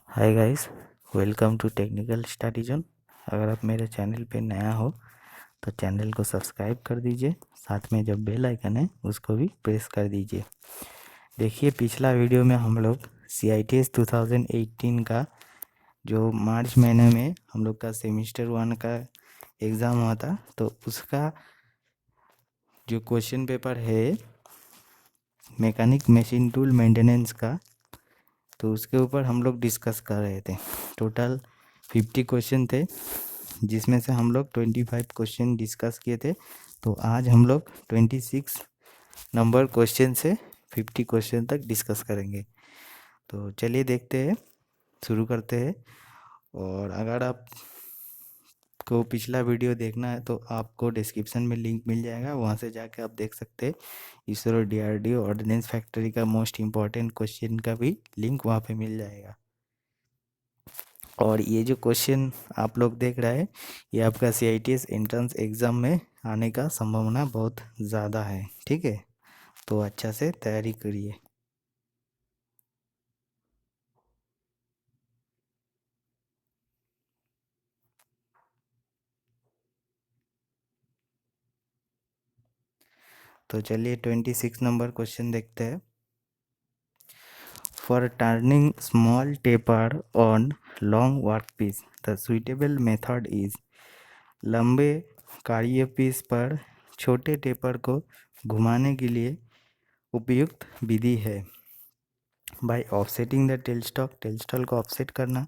Hi guys, welcome to technical study zone. अगर आप मेरे चैनल पे नया हो तो चैनल को सब्सक्राइब कर दीजिए, साथ में जो बेल आइकन है उसको भी प्रेस कर दीजिए। देखिए, पिछला वीडियो में हम लोग CITS 2018 का जो मार्च महीने में हम लोग का सेमिस्टर 1 का एग्ज़ाम हुआ था, तो उसका जो क्वेश्चन पेपर है मैकेनिक मशीन टूल मेंटेनेंस का, तो उसके ऊपर हम लोग डिस्कस कर रहे थे। टोटल 50 क्वेश्चन थे, जिसमें से हम लोग 25 क्वेश्चन डिस्कस किए थे। तो आज हम लोग 26 नंबर क्वेश्चन से 50 क्वेश्चन तक डिस्कस करेंगे। तो चलिए देखते हैं, शुरू करते हैं। और अगर आप को पिछला वीडियो देखना है तो आपको डिस्क्रिप्शन में लिंक मिल जाएगा, वहाँ से जाके आप देख सकते हैं। इसरो DRDO ऑर्डिनेंस फैक्ट्री का मोस्ट इम्पॉर्टेंट क्वेश्चन का भी लिंक वहाँ पे मिल जाएगा। और ये जो क्वेश्चन आप लोग देख रहे हैं, ये आपका CITS एंट्रेंस एग्ज़ाम में आने का संभावना बहुत ज़्यादा है। ठीक है, तो अच्छा से तैयारी करिए। तो चलिए 26 नंबर क्वेश्चन देखते हैं। For turning small taper on long workpiece the suitable method is. लंबे कार्यपीस पर छोटे टेपर को घुमाने के लिए उपयुक्त विधि है। By offsetting the tail stock को ऑफसेट करना।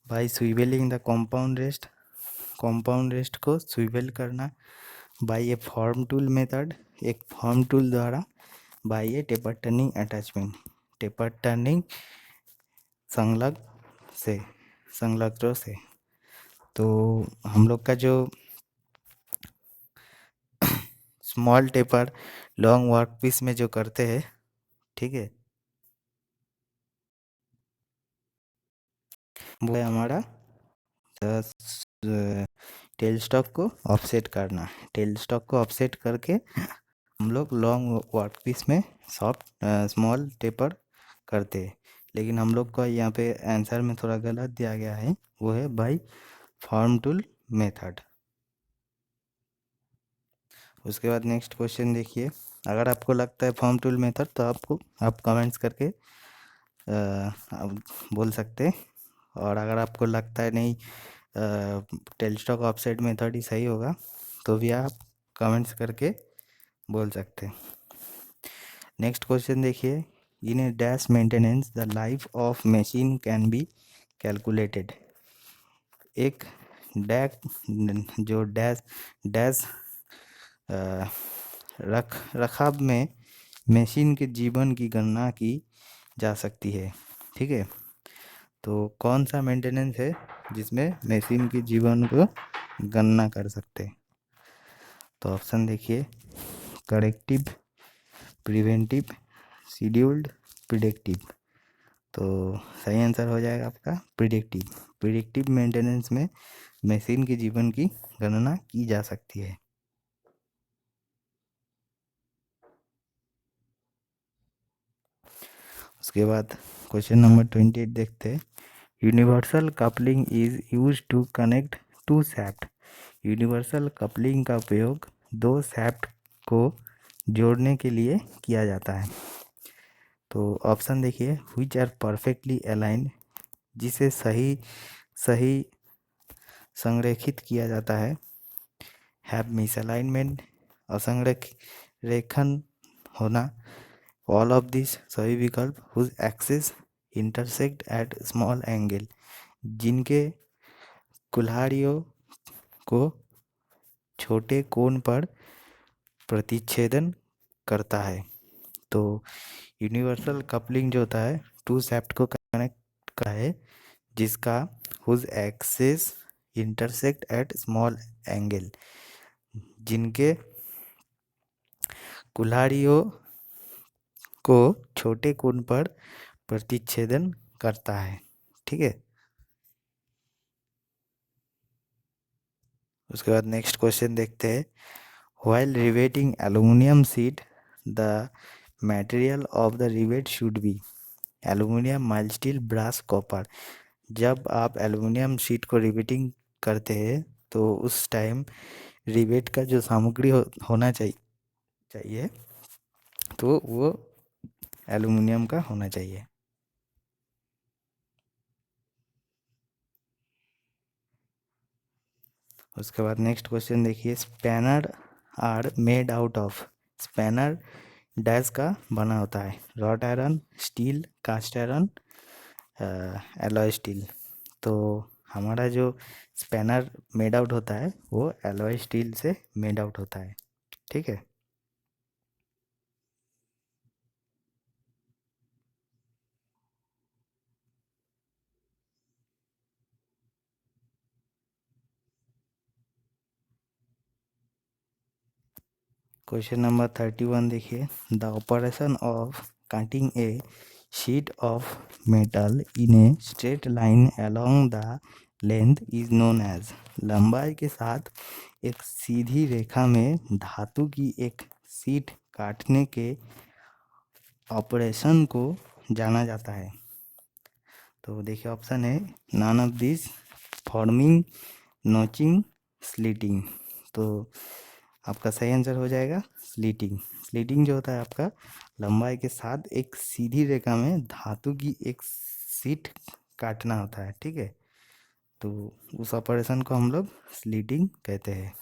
By swivelling the compound rest को स्विवेल करना। By a form tool method, एक फॉर्म टूल द्वारा। By a taper turning attachment, taper turning संलग्नों से। तो हम लोग का जो small taper long work piece में जो करते हैं, ठीक है, वो है हमारा टेल स्टॉक को ऑफसेट करना। टेल स्टॉक को ऑफसेट करके हम लोग लॉन्ग वर्क पीस में सॉफ्ट स्मॉल टेपर करते हैं। लेकिन हम लोग का यहाँ पे आंसर में थोड़ा गलत दिया गया है, वो है बाय फॉर्म टूल मेथड। उसके बाद नेक्स्ट क्वेश्चन देखिए। अगर आपको लगता है फॉर्म टूल मेथड, तो आप कमेंट्स करके आप बोल सकते हैं। और अगर आपको लगता है नहीं, टेल स्टॉक ऑफसेट मेथड ही सही होगा, तो भी आप कमेंट्स करके बोल सकते हैं। नेक्स्ट क्वेश्चन देखिए। In a dash maintenance the life of machine can be calculated. एक डैक जो डैश डैश रखाव में मशीन के जीवन की गणना की जा सकती है। ठीक है, तो कौन सा मेंटेनेंस है जिसमें मशीन के जीवन को गणना कर सकते हैं? तो ऑप्शन देखिए, करेक्टिव, प्रिवेंटिव, शेड्यूल्ड, प्रिडिक्टिव। तो सही आंसर हो जाएगा आपका प्रिडिक्टिव। प्रिडिक्टिव मेंटेनेंस में मशीन के जीवन की गणना की जा सकती है। उसके बाद क्वेश्चन नंबर 28 देखते हैं। Universal coupling is use to connect to shaft. Universal coupling का उपयोग दो सैफ्ट को जोड़ने के लिए किया जाता है। तो ऑप्शन देखिए, व्हिच आर परफेक्टली अलाइन, जिसे सही सही संरेखित किया जाता है। हैव मिसअलाइनमेंट, असंरेखन होना। ऑल ऑफ दिस, सभी विकल्प। Whose axis intersect at small angle, जिनके कुल्हाड़ियों को छोटे कोण पर प्रतिच्छेदन करता है। तो यूनिवर्सल कपलिंग जो होता है, टू सैफ्ट को कनेक्ट करता है, जिसका whose axis intersect at small angle, जिनके कुल्हाड़ियों को छोटे कोण पर प्रतिच्छेदन करता है। ठीक है, उसके बाद नेक्स्ट क्वेश्चन देखते हैं। While riveting aluminium sheet the material of the rivet should be aluminium, mild steel, brass, copper. जब आप एल्युमिनियम शीट को रिवेटिंग करते हैं तो उस टाइम रिवेट का जो सामग्री होना चाहिए तो वो एल्युमिनियम का होना चाहिए। उसके बाद नेक्स्ट क्वेश्चन देखिए, spanner are made out of. Spanner dash का बना होता है, wrought iron, steel, cast iron, alloy steel. तो हमारा जो स्पैनर मेड आउट होता है वो एलॉय स्टील से मेड आउट होता है, ठीक है। क्वेश्चन नंबर 31 देखिए, the operation of cutting a sheet of metal in a straight line along the length is known as. लंबाई के साथ एक सीधी रेखा में धातु की एक शीट काटने के ऑपरेशन को जाना जाता है। तो देखिए ऑप्शन है non of this, forming, notching, slitting. तो आपका सही आंसर हो जाएगा स्लिटिंग। स्लिटिंग जो होता है आपका लंबाई के साथ एक सीधी रेखा में धातु की एक शीट काटना होता है, ठीक है। तो उस ऑपरेशन को हम लोग स्लिटिंग कहते हैं।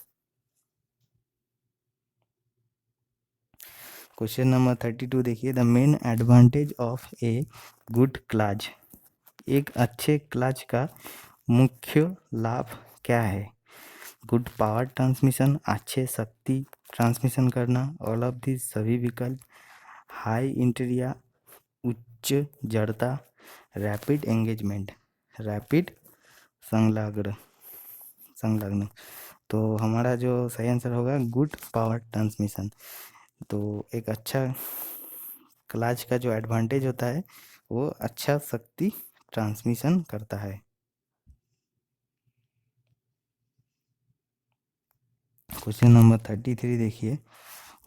क्वेश्चन नंबर 32 देखिए, the main advantage of a good clutch. एक अच्छे क्लच का मुख्य लाभ क्या है? गुड पावर ट्रांसमिशन, अच्छे शक्ति ट्रांसमिशन करना, ऑल ऑफ दिस सभी विकल्प, हाई इंटीरिया, उच्च जड़ता, रैपिड एंगेजमेंट, रैपिड संलग्न संलग्न। तो हमारा जो सही आंसर होगा गुड पावर ट्रांसमिशन। तो एक अच्छा क्लच का जो एडवांटेज होता है वो अच्छा शक्ति ट्रांसमिशन करता है। क्वेश्चन नंबर 33 देखिए,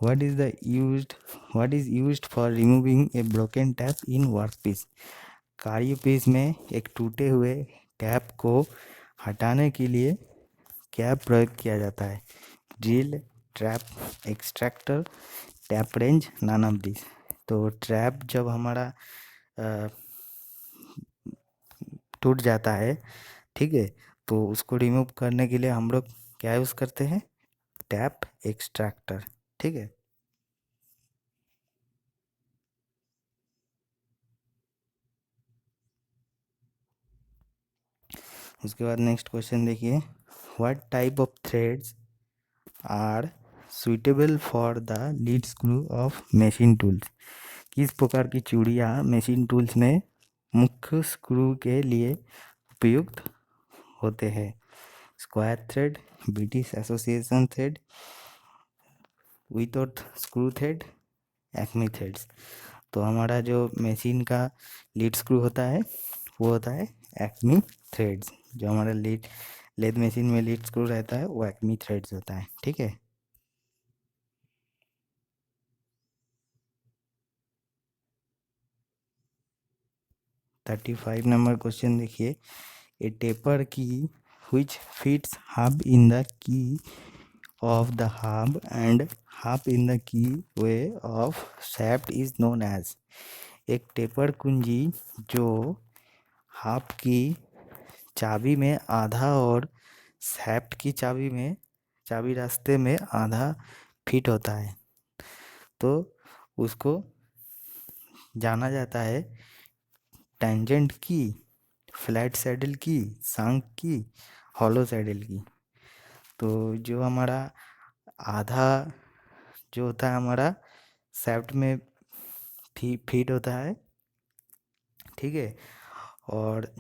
What is the used what is used for removing a broken tap in workpiece? कार्यपीस में एक टूटे हुए टैप को हटाने के लिए क्या प्रयोग किया जाता है? Drill, trap, extractor, tap range, non of this. तो ट्रैप जब हमारा टूट जाता है, ठीक है, तो उसको रिमूव करने के लिए हम लोग क्या यूज़ करते हैं? टैप एक्सट्रैक्टर, ठीक है। उसके बाद नेक्स्ट क्वेश्चन देखिए, what type of threads are suitable for the lead screw of machine tools. किस प्रकार की चूड़ियाँ मशीन टूल्स में मुख्य स्क्रू के लिए उपयुक्त होते हैं? Square thread, British association thread, without screw thread, acme threads. तो हमारा जो मशीन का लीड स्क्रू होता है वो होता है एक्मी थ्रेड्स। जो हमारा लेद मशीन में लीड स्क्रू रहता है वो एक्मी थ्रेड्स होता है, ठीक है। 35 नंबर क्वेश्चन देखिए, ए टेपर की which fits half in the key of the hub and half in the key way of shaft is known as। एक टेपर कुंजी जो हाफ की चाबी में आधा और शैफ्ट की चाबी रास्ते में आधा फिट होता है, तो उसको जाना जाता है टेंजेंट की, फ्लैट सैडल की, सांक की, हॉलो सैडल की। तो जो हमारा आधा जो होता है हमारा सैफ्ट में फीट होता है, ठीक है, और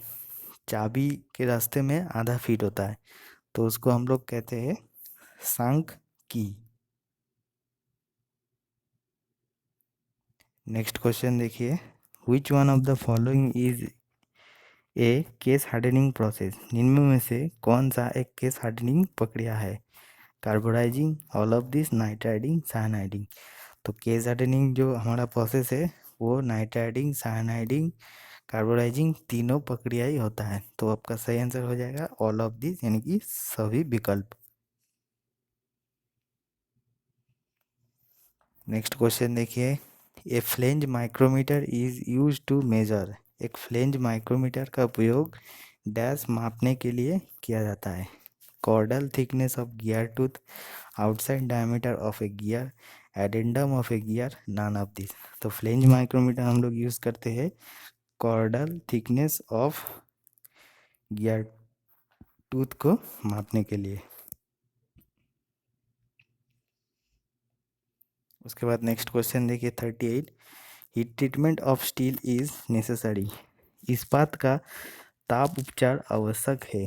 चाबी के रास्ते में आधा फीट होता है, तो उसको हम लोग कहते हैं सांक की। नेक्स्ट क्वेश्चन देखिए, which one of the following is a case hardening process. निम्न में से कौन सा एक केस हार्डनिंग प्रक्रिया है? Carburizing, all of this, nitriding, cyaniding. तो केस हार्डनिंग जो हमारा प्रोसेस है वो नाइट्राइडिंग, साइनाइडिंग कार्बोराइजिंग तीनों प्रक्रिया ही होता है, तो आपका सही आंसर हो जाएगा ऑल ऑफ दिस, यानी कि सभी विकल्प। नेक्स्ट क्वेश्चन देखिए, a flange micrometer is use to measure. एक फ्लेंज माइक्रोमीटर का उपयोग डैश मापने के लिए किया जाता है। Chordal thickness of gear tooth, outside diameter of a gear, addendum of a gear, none of this. तो फ्लेंज माइक्रोमीटर हम लोग यूज़ करते हैं chordal thickness of gear tooth को मापने के लिए। उसके बाद नेक्स्ट क्वेश्चन देखिए 38, heat treatment of steel is necessary. इस्पात का ताप उपचार आवश्यक है।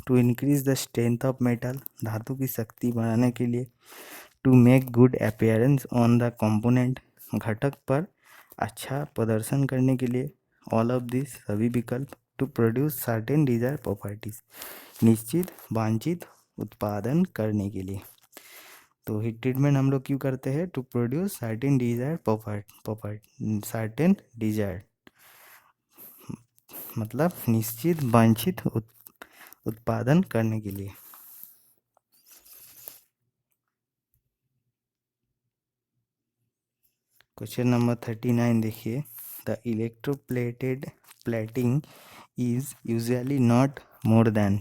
To increase the strength of metal, धातु की शक्ति बढ़ाने के लिए। To make good appearance on the component, घटक पर अच्छा प्रदर्शन करने के लिए। ऑल ऑफ दिस, सभी विकल्प। To produce certain desire properties, निश्चित वांछित उत्पादन करने के लिए। तो हीट ट्रीटमेंट हम लोग क्यों करते हैं? To produce certain desire property, certain desire मतलब निश्चित वांछित उत्पादन करने के लिए। क्वेश्चन नंबर 39 देखिए, the electroplated plating is usually not more than.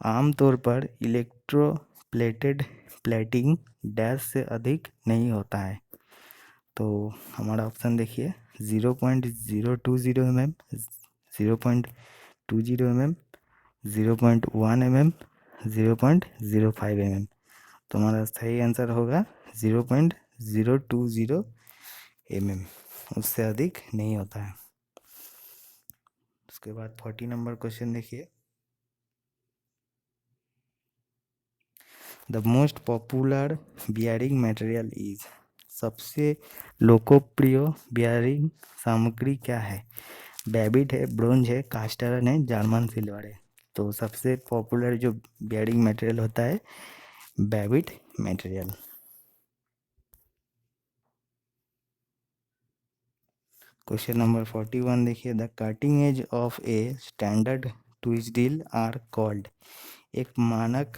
आमतौर पर इलेक्ट्रोप्लेटेड प्लेटिंग डैश से अधिक नहीं होता है। तो हमारा ऑप्शन देखिए 0.020 mm, 0.20 mm, 0.1 mm, 0.05 mm। तो हमारा सही आंसर होगा 0.020 mm, उससे अधिक नहीं होता है। उसके बाद 40 नंबर क्वेश्चन देखिए, the most popular bearing material is. सबसे लोकप्रिय बियरिंग सामग्री क्या है? बैबिट है, ब्रोंज है, कास्ट आयरन है, जर्मन सिल्वर है। तो सबसे पॉपुलर जो बियरिंग मटेरियल होता है बैबिट मटेरियल। क्वेश्चन नंबर 41 देखिए, the cutting edge of a standard twist drill are called. एक मानक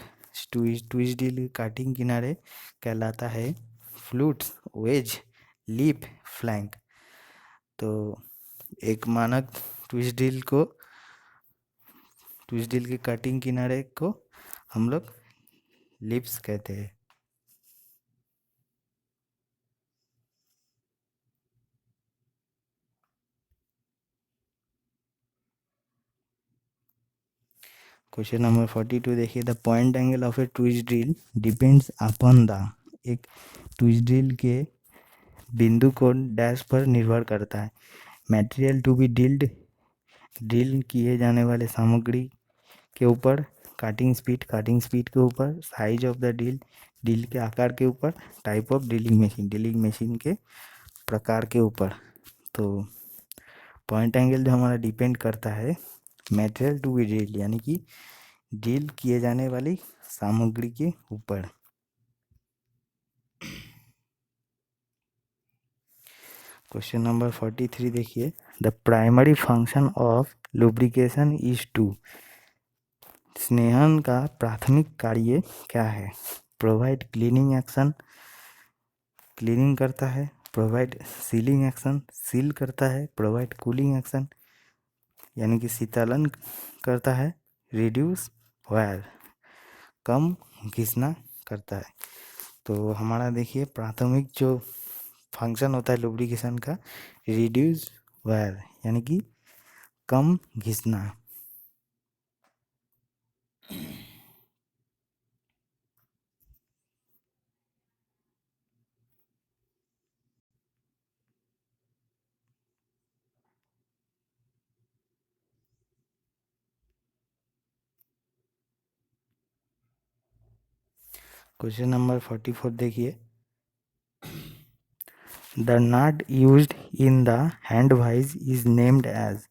ट्विस्ट ड्रिल की काटिंग किनारे कहलाता है फ्लूट्स, वेज, लीफ, फ्लैंक। तो एक मानक ट्विस्ट ड्रिल की कटिंग किनारे को हम लोग लिप्स कहते हैं। क्वेश्चन नंबर 42 देखिए, the point angle of A twist drill depends upon the. एक ट्विस्ट ड्रिल के बिंदु कोण डैश पर निर्भर करता है। मटेरियल टू बी ड्रिल किए जाने वाले सामग्री के ऊपर, काटिंग स्पीड के ऊपर, साइज ऑफ द ड्रिल के आकार के ऊपर, टाइप ऑफ ड्रिलिंग मशीन के प्रकार के ऊपर। तो पॉइंट एंगल जो हमारा डिपेंड करता है मटेरियल टू बी ड्रिल, यानी कि ड्रिल किए जाने वाली सामग्री के ऊपर। क्वेश्चन नंबर 43 देखिए, the primary function of lubrication is to. स्नेहन का प्राथमिक कार्य क्या है? प्रोवाइड क्लीनिंग एक्शन, क्लीनिंग करता है। प्रोवाइड सीलिंग एक्शन, सील करता है। प्रोवाइड कूलिंग एक्शन, यानी कि शीतलन करता है। रिड्यूस वायर, कम घिसना करता है। तो हमारा देखिए प्राथमिक जो फंक्शन होता है लुब्रिकेशन का, रिड्यूस वायर, यानी कि कम घिसना। क्वेश्चन नंबर 44 देखिए, the nut used in the hand vice is named as.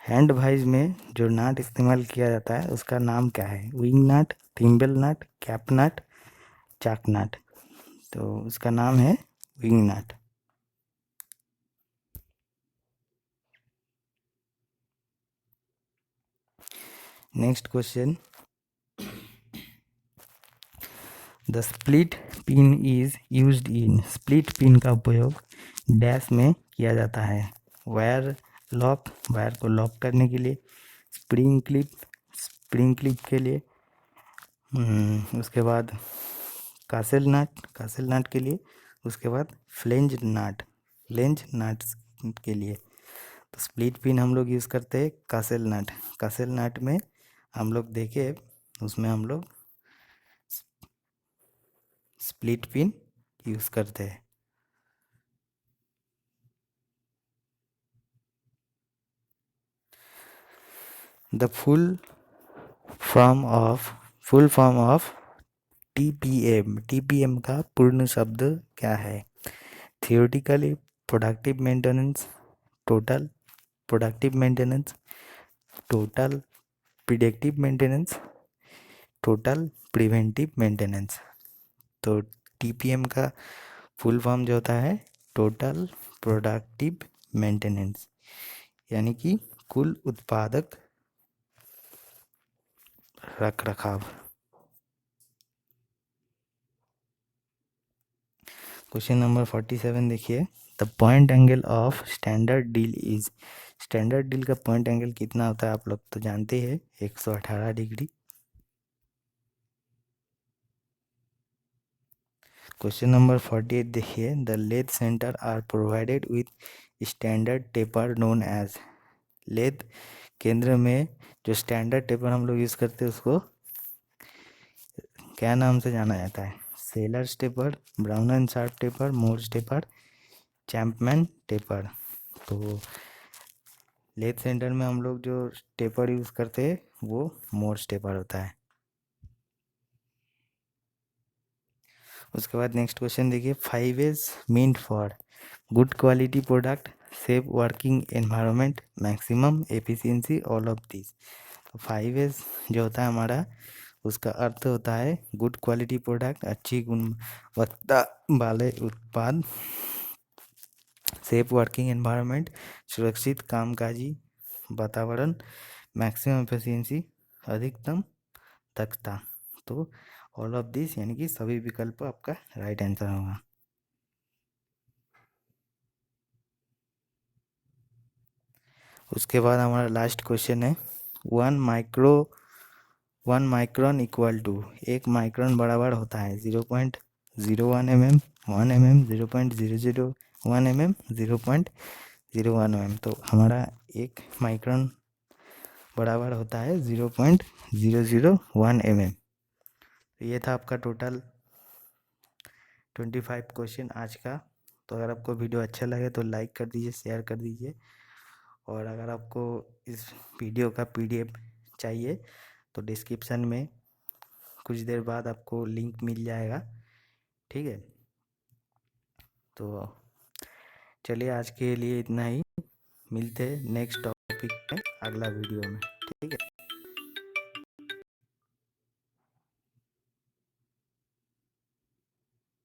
Hand vice में जो नट इस्तेमाल किया जाता है उसका नाम क्या है? Wing nut, thimble nut, cap nut, chalk nut. तो उसका नाम है wing nut. Next question, the split pin is used in, split pin का उपयोग डैश में किया जाता है। वायर लॉक, वायर को लॉक करने के लिए। स्प्रिंग क्लिप, स्प्रिंग क्लिप के लिए। उसके बाद कासल नट, कासल नट के लिए। उसके बाद फ्लेंज नट, फ्लेंज नट के लिए। तो स्प्लिट पिन हम लोग यूज़ करते हैं कासल नट। कासल नट में हम लोग देखे, उसमें हम लोग स्प्लिट पिन यूज़ करते हैं। The full form of TPM, TPM का पूर्ण शब्द क्या है? Theoretically productive maintenance, total productive maintenance, total predictive maintenance, total preventive maintenance. तो टीपीएम का फुल फॉर्म जो होता है टोटल प्रोडक्टिव मेंटेनेंस, यानी कि कुल उत्पादक रख रखाव। क्वेश्चन नंबर 47 देखिए, the point angle of standard deal is, standard deal का पॉइंट एंगल कितना होता है आप लोग तो जानते हैं, 118 डिग्री। क्वेश्चन नंबर 48 देखिए, the lathe centre are provided with standard taper known as, lathe केंद्र में जो स्टैंडर्ड टेपर हम लोग यूज़ करते हैं उसको क्या नाम से जाना जाता है? Sellers taper, Brown and Sharpe taper, Morse taper, Chapman taper. तो लेथ सेंटर में हम लोग जो टेपर यूज़ करते हैं वो मोर्स टेपर होता है। उसके बाद नेक्स्ट क्वेश्चन देखिए, 5 is meant for good quality product, safe working environment, maximum efficiency, all of this. तो 5 इज जो होता है हमारा, उसका अर्थ होता है गुड क्वालिटी प्रोडक्ट, अच्छी गुणवत्ता वाले उत्पाद, सेफ वर्किंग एनवायरनमेंट, सुरक्षित कामकाजी वातावरण, मैक्सिमम एफिशिएंसी, अधिकतम दक्षता। तो ऑल ऑफ दिस यानी कि सभी विकल्प आपका राइट आंसर होगा। उसके बाद हमारा लास्ट क्वेश्चन है, 1 माइक्रोन इक्वल टू, 1 माइक्रोन बराबर होता है 0.01 mm, 1 mm, 0.001 mm, 0.01 mm। तो हमारा 1 माइक्रोन बराबर होता है 0.001 mm। तो ये था आपका टोटल 25 क्वेश्चन आज का। तो अगर आपको वीडियो अच्छा लगे तो लाइक कर दीजिए, शेयर कर दीजिए, और अगर आपको इस वीडियो का पीडीएफ चाहिए तो डिस्क्रिप्शन में कुछ देर बाद आपको लिंक मिल जाएगा, ठीक है। तो चलिए आज के लिए इतना ही, मिलते हैं नेक्स्ट टॉपिक में अगला वीडियो में, ठीक है।